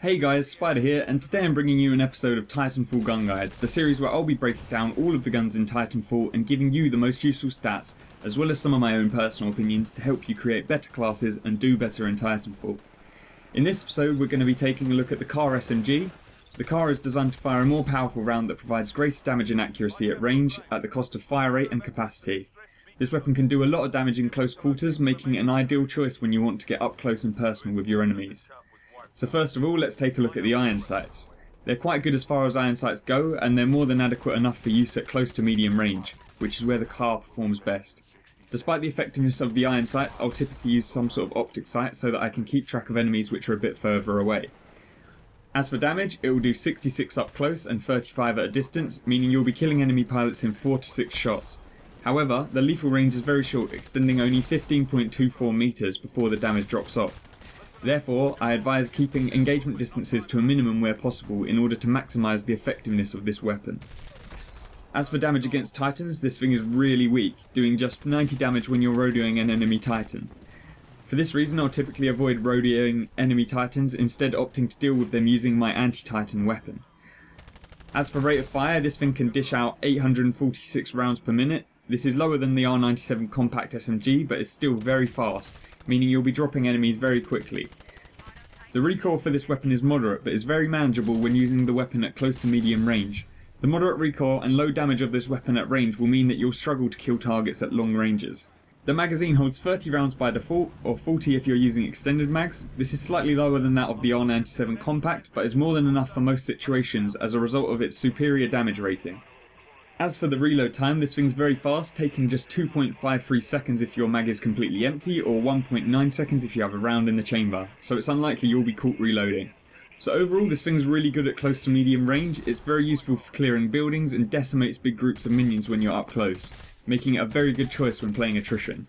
Hey guys, Spider here, and today I'm bringing you an episode of Titanfall Gun Guide, the series where I'll be breaking down all of the guns in Titanfall and giving you the most useful stats, as well as some of my own personal opinions to help you create better classes and do better in Titanfall. In this episode we're going to be taking a look at the C.A.R SMG. The C.A.R is designed to fire a more powerful round that provides greater damage and accuracy at range, at the cost of fire rate and capacity. This weapon can do a lot of damage in close quarters, making it an ideal choice when you want to get up close and personal with your enemies. So first of all, let's take a look at the iron sights. They're quite good as far as iron sights go, and they're more than adequate enough for use at close to medium range, which is where the C.A.R performs best. Despite the effectiveness of the iron sights, I'll typically use some sort of optic sight so that I can keep track of enemies which are a bit further away. As for damage, it will do 66 up close and 35 at a distance, meaning you'll be killing enemy pilots in 4 to 6 shots. However, the lethal range is very short, extending only 15.24 meters before the damage drops off. Therefore, I advise keeping engagement distances to a minimum where possible in order to maximise the effectiveness of this weapon. As for damage against Titans, this thing is really weak, doing just 90 damage when you're rodeoing an enemy Titan. For this reason, I'll typically avoid rodeoing enemy Titans, instead opting to deal with them using my anti-Titan weapon. As for rate of fire, this thing can dish out 846 rounds per minute. This is lower than the R97 compact SMG, but is still very fast, meaning you'll be dropping enemies very quickly. The recoil for this weapon is moderate, but is very manageable when using the weapon at close to medium range. The moderate recoil and low damage of this weapon at range will mean that you'll struggle to kill targets at long ranges. The magazine holds 30 rounds by default, or 40 if you're using extended mags. This is slightly lower than that of the R97 compact, but is more than enough for most situations as a result of its superior damage rating. As for the reload time, this thing's very fast, taking just 2.53 seconds if your mag is completely empty, or 1.9 seconds if you have a round in the chamber, so it's unlikely you'll be caught reloading. So overall, this thing's really good at close to medium range. It's very useful for clearing buildings and decimates big groups of minions when you're up close, making it a very good choice when playing attrition.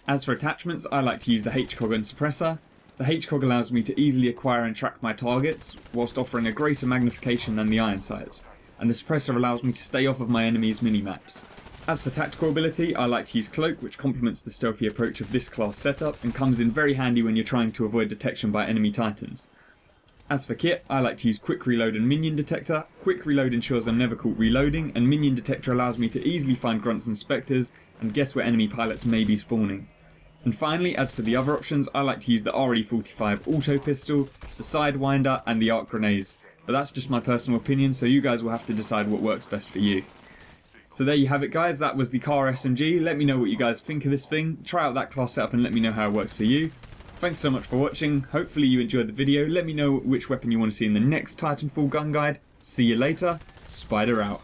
As for attachments, I like to use the H-Cog and suppressor. The H-Cog allows me to easily acquire and track my targets, whilst offering a greater magnification than the iron sights, and the suppressor allows me to stay off of my enemies' minimaps. As for tactical ability, I like to use Cloak, which complements the stealthy approach of this class setup and comes in very handy when you're trying to avoid detection by enemy Titans. As for kit, I like to use Quick Reload and Minion Detector. Quick Reload ensures I'm never caught reloading, and Minion Detector allows me to easily find grunts and spectres and guess where enemy pilots may be spawning. And finally, as for the other options, I like to use the RE45 auto pistol, the Sidewinder and the arc grenades. But that's just my personal opinion, so you guys will have to decide what works best for you. So there you have it guys, that was the C.A.R SMG. Let me know what you guys think of this thing, try out that class setup and let me know how it works for you. Thanks so much for watching, hopefully you enjoyed the video, let me know which weapon you want to see in the next Titanfall gun guide. See you later, Spider out.